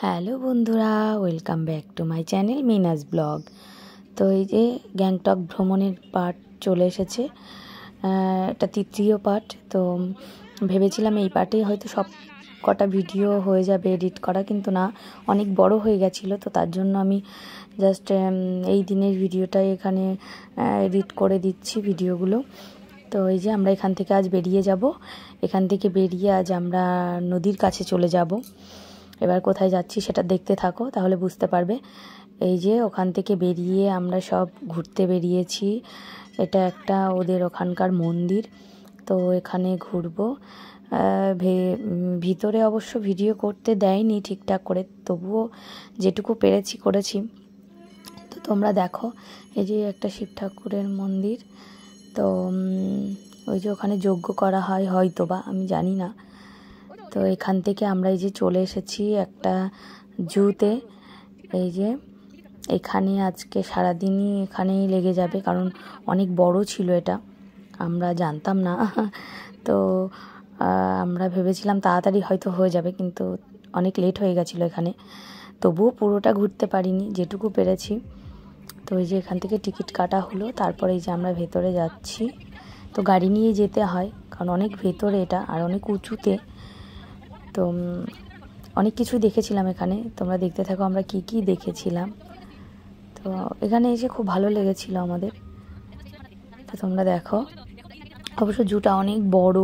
Hello বন্ধুরা, welcome back to my channel Mina's vlog. তো এই যে গ্যাংটক ভ্রমণের পার্ট চলে এসেছে, এটা তৃতীয় পার্ট। তো ভেবেছিলাম এই পার্টেই হয়তো সব কটা ভিডিও হয়ে যাবে এডিট করা, কিন্তু না, অনেক বড় হয়ে গেছিলো। তো তার জন্য আমি জাস্ট এই দিনের ভিডিওটাই এখানে এডিট করে দিচ্ছি ভিডিওগুলো। তো এই যে আমরা এখান থেকে আজ বেরিয়ে যাব। এখান থেকে বেরিয়ে আজ আমরা নদীর কাছে চলে যাব। এবার কোথায় যাচ্ছি সেটা দেখতে থাকো, তাহলে বুঝতে পারবে। এই যে ওখান থেকে বেরিয়ে আমরা সব ঘুরতে বেরিয়েছি। এটা একটা ওদের ওখানকার মন্দির, তো এখানে ঘুরবো। ভিতরে অবশ্য ভিডিও করতে দেয়নি ঠিকঠাক করে, তবুও যেটুকু পেরেছি করেছি। তো তোমরা দেখো, এই যে একটা শিব ঠাকুরের মন্দির। তো ওই যে ওখানে যজ্ঞ করা হয় হয়তো বা, আমি জানি না। তো এখান থেকে আমরা এই যে চলে এসেছি একটা জুতে। এই যে এখানে আজকে সারাদিনই এখানেই লেগে যাবে, কারণ অনেক বড় ছিল এটা, আমরা জানতাম না। তো আমরা ভেবেছিলাম তাড়াতাড়ি হয়তো হয়ে যাবে, কিন্তু অনেক লেট হয়ে গেছিলো এখানে। তবুও পুরোটা ঘুরতে পারিনি, যেটুকু পেরেছি। তো এই যে এখান থেকে টিকিট কাটা হলো, তারপরে এই যে আমরা ভেতরে যাচ্ছি। তো গাড়ি নিয়ে যেতে হয়, কারণ অনেক ভেতরে এটা আর অনেক উঁচুতে। তো অনেক কিছু দেখেছিলাম এখানে, তোমরা দেখতে থাকো আমরা কি কি দেখেছিলাম। তো এখানে এসে খুব ভালো লেগেছিল আমাদের। তো তোমরা দেখো, অবশ্য জুটা অনেক বড়,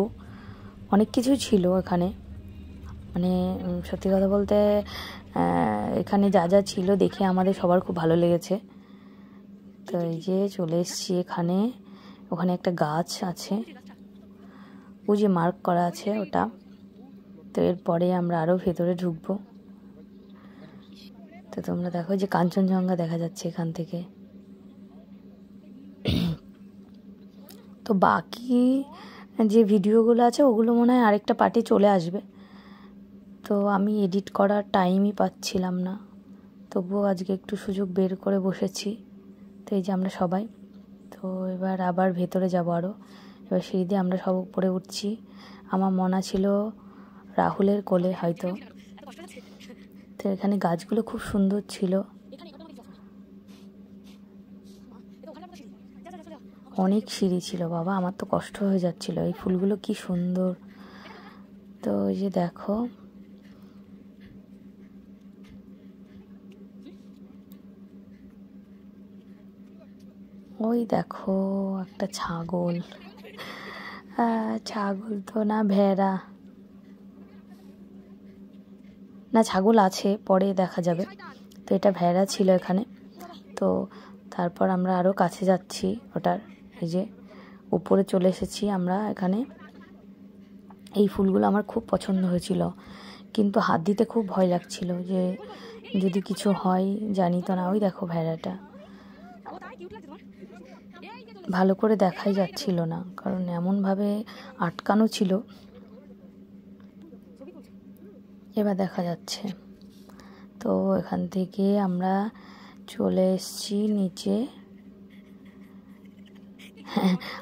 অনেক কিছু ছিল এখানে। মানে সত্যি কথা বলতে এখানে যা যা ছিল দেখে আমাদের সবার খুব ভালো লেগেছে। তো এই যে চলে এসেছি এখানে। ওখানে একটা গাছ আছে, ওই যে মার্ক করা আছে ওটা। তো এরপরে আমরা আরও ভেতরে ঢুকবো। তো তোমরা দেখো যে কাঞ্চনজঙ্ঘা দেখা যাচ্ছে এখান থেকে। তো বাকি যে ভিডিওগুলো আছে ওগুলো মনে হয় আরেকটা পার্টে চলে আসবে। তো আমি এডিট করার টাইমই পাচ্ছিলাম না, তবুও আজকে একটু সুযোগ বের করে বসেছি। তো এই যে আমরা সবাই, তো এবার আবার ভেতরে যাব আরও। এবার সিঁড়ি দিয়ে আমরা সব উপরে উঠছি। আমার মনে ছিল রাহুলের কোলে হয়তো। তো এখানে গাছগুলো খুব সুন্দর ছিল, অনেক সিঁড়ি ছিল বাবা, আমার তো কষ্ট হয়ে যাচ্ছিল। এই ফুলগুলো কি সুন্দর। তো ওই যে দেখো, ওই দেখো একটা ছাগল। ছাগল তো না, ভেড়া না, ছাগল আছে পরে দেখা যাবে। তো এটা ভেড়া ছিল এখানে। তো তারপর আমরা আরও কাছে যাচ্ছি ওটার। এই যে উপরে চলে এসেছি আমরা এখানে। এই ফুলগুলো আমার খুব পছন্দ হয়েছিল, কিন্তু হাত দিতে খুব ভয় লাগছিল যে যদি কিছু হয়, জানি তো না। ওই দেখো ভেড়াটা, ভালো করে দেখাই যাচ্ছিল না, কারণ এমনভাবে আটকানো ছিল। এবার দেখা যাচ্ছে। তো এখান থেকে আমরা চলে এসেছি নিচে।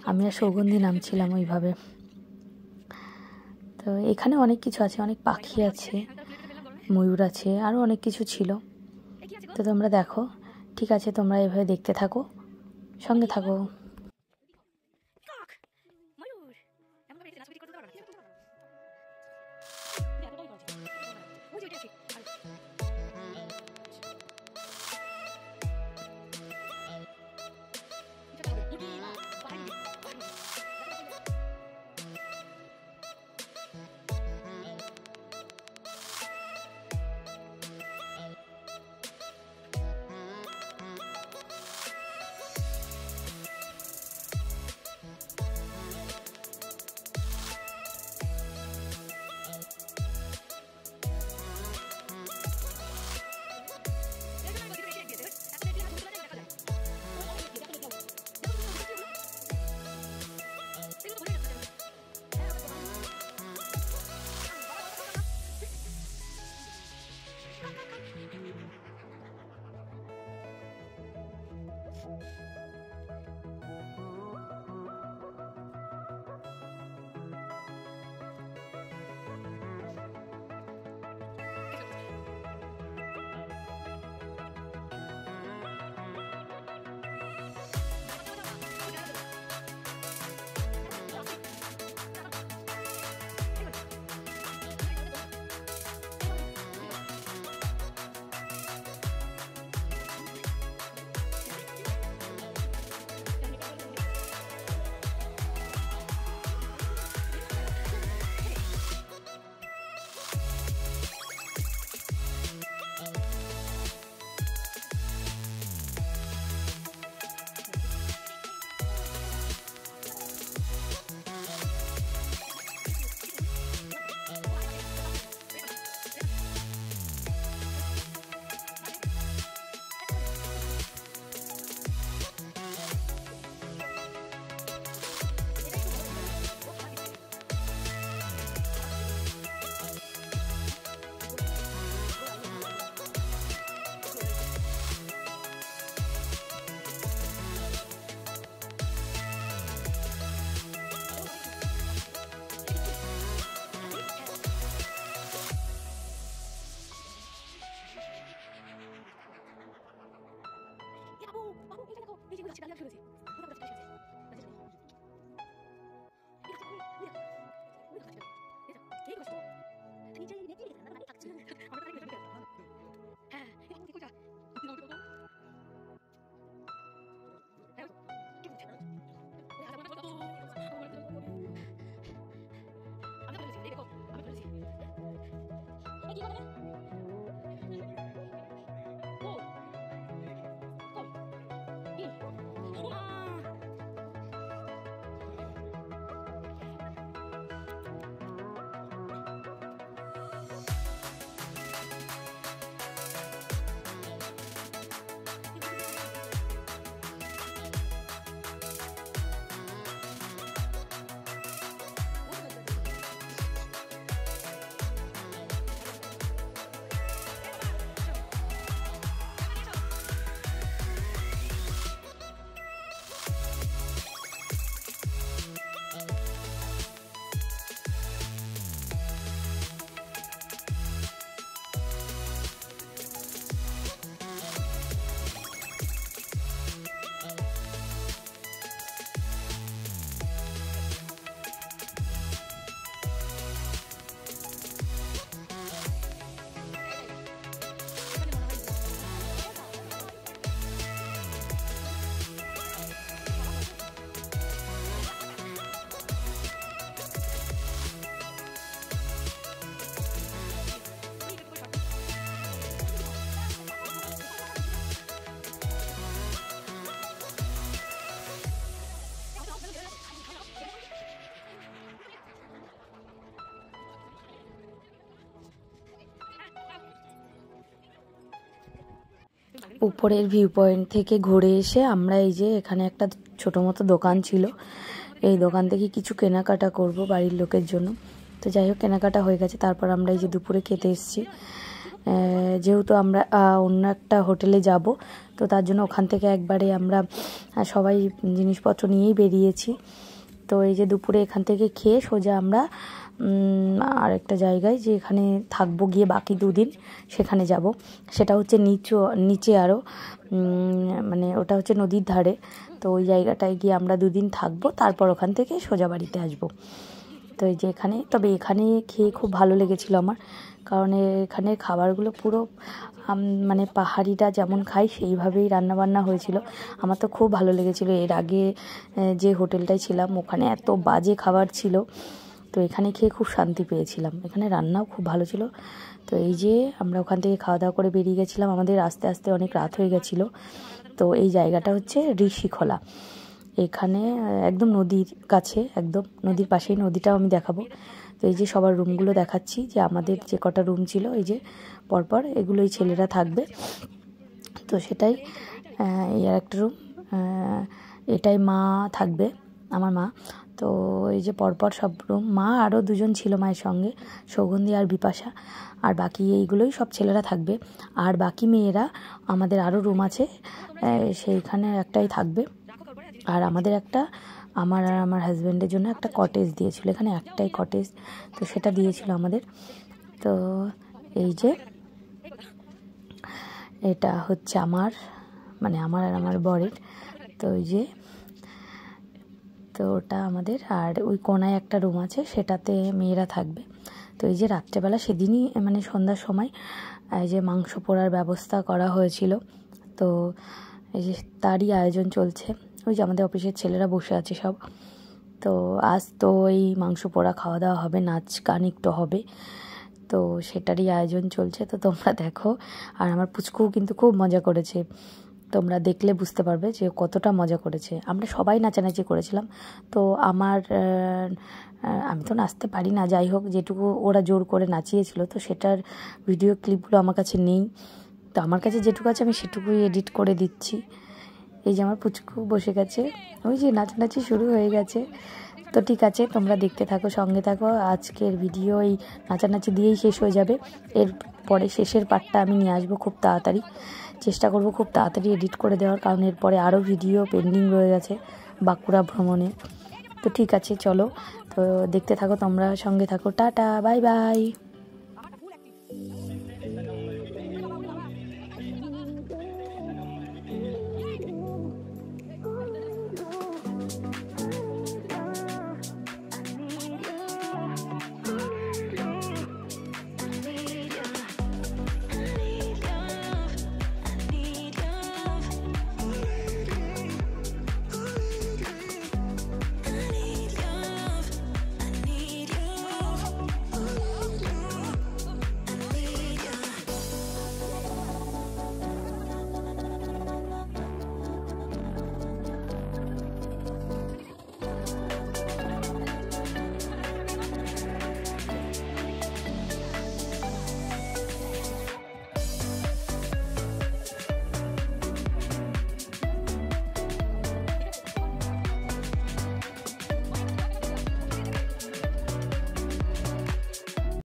আমি আর সৌগন্ধি নামছিলাম ওইভাবে। তো এখানে অনেক কিছু আছে, অনেক পাখি আছে, ময়ূর আছে, আরও অনেক কিছু ছিল। তো তোমরা দেখো, ঠিক আছে, তোমরা এভাবে দেখতে থাকো, সঙ্গে থাকো। উপরের ভিউ পয়েন্ট থেকে ঘুরে এসে আমরা এই যে এখানে একটা ছোটো মতো দোকান ছিল, এই দোকান থেকে কিছু কেনাকাটা করব বাড়ির লোকের জন্য। তো যাই হোক কেনাকাটা হয়ে গেছে। তারপর আমরা এই যে দুপুরে খেতে এসেছি, যেহেতু আমরা অন্য একটা হোটেলে যাব, তো তার জন্য ওখান থেকে একবারে আমরা সবাই জিনিসপত্র নিয়েই বেরিয়েছি। তো এই যে দুপুরে এখান থেকে খেয়ে সোজা আমরা আরেকটা জায়গায় যে এখানে থাকবো গিয়ে বাকি দুদিন সেখানে যাব। সেটা হচ্ছে নিচে আরও মানে ওটা হচ্ছে নদীর ধারে। তো ওই জায়গাটায় গিয়ে আমরা দুদিন থাকবো, তারপর ওখান থেকে সোজা বাড়িতে আসবো। তো এই যে এখানে, তবে এখানে খেয়ে খুব ভালো লেগেছিল আমার, কারণ এখানের খাবারগুলো পুরো মানে পাহাড়িরা যেমন খাই সেইভাবেই রান্নাবান্না হয়েছিল। আমার তো খুব ভালো লেগেছিল। এর আগে যে হোটেলটায় ছিলাম ওখানে এত বাজে খাবার ছিল, তো এখানে খেয়ে খুব শান্তি পেয়েছিলাম। এখানে রান্নাও খুব ভালো ছিল। তো এই যে আমরা ওখান থেকে খাওয়া দাওয়া করে বেরিয়ে গেছিলাম, আমাদের আস্তে আস্তে অনেক রাত হয়ে গেছিলো। তো এই জায়গাটা হচ্ছে ঋষিখোলা, এখানে একদম নদীর কাছে, একদম নদীর পাশেই, নদীটাও আমি দেখাবো। তো এই যে সবার রুমগুলো দেখাচ্ছি, যে আমাদের যে কটা রুম ছিল এই যে পরপর এগুলোই ছেলেরা থাকবে। তো সেটাই এই আর একটা রুম, এটাই মা থাকবে, আমার মা। তো এই যে পরপর সব রুম, মা আরও দুজন ছিল মায়ের সঙ্গে, সৌগন্ধি আর বিপাশা, আর বাকি এইগুলোই সব ছেলেরা থাকবে। আর বাকি মেয়েরা আমাদের আরও রুম আছে, সেইখানে একটাই থাকবে। আর আমাদের একটা, আমার আর আমার হাজব্যান্ডের জন্য একটা কটেজ দিয়েছিল, এখানে একটাই কটেজ, তো সেটা দিয়েছিল আমাদের। তো এই যে এটা হচ্ছে আমার, মানে আমার আর আমার বরের। তো ওই যে, তো ওটা আমাদের। আর ওই কোনায় একটা রুম আছে, সেটাতে মেয়েরা থাকবে। তো এই যে রাত্রেবেলা সেদিনই মানে সন্ধ্যার সময় এই যে মাংস পোড়ার ব্যবস্থা করা হয়েছিল। তো এই যে তারই আয়োজন চলছে, ওই যে আমাদের অফিসের ছেলেরা বসে আছে সব। তো আজ তো ওই মাংস পোড়া খাওয়া দাওয়া হবে, নাচ গান একটু হবে, তো সেটারই আয়োজন চলছে। তো তোমরা দেখো। আর আমার পুচকুও কিন্তু খুব মজা করেছে, তোমরা দেখলে বুঝতে পারবে যে কতটা মজা করেছে। আমরা সবাই নাচানাচি করেছিলাম। তো আমি তো নাচতে পারি না, যাই হোক যেটুকু ওরা জোর করে নাচিয়েছিল, তো সেটার ভিডিও ক্লিপগুলো আমার কাছে নেই। তো আমার কাছে যেটুকু আছে আমি সেটুকুই এডিট করে দিচ্ছি। এই যে আমার পুচকু বসে গেছে, ওই যে নাচানাচি শুরু হয়ে গেছে। তো ঠিক আছে, তোমরা দেখতে থাকো, সঙ্গে থাকো। আজকের ভিডিও এই নাচানাচি দিয়েই শেষ হয়ে যাবে। এরপরে শেষের পার্টটা আমি নিয়ে আসবো খুব তাড়াতাড়ি, চেষ্টা করব খুব তাড়াতাড়ি এডিট করে দেওয়ার, কারণ এরপরে আরও ভিডিও পেন্ডিং রয়ে গেছে বাঁকুড়া ভ্রমণে। তো ঠিক আছে, চলো, তো দেখতে থাকো তোমরা, সঙ্গে থাকো। Tata, bye bye.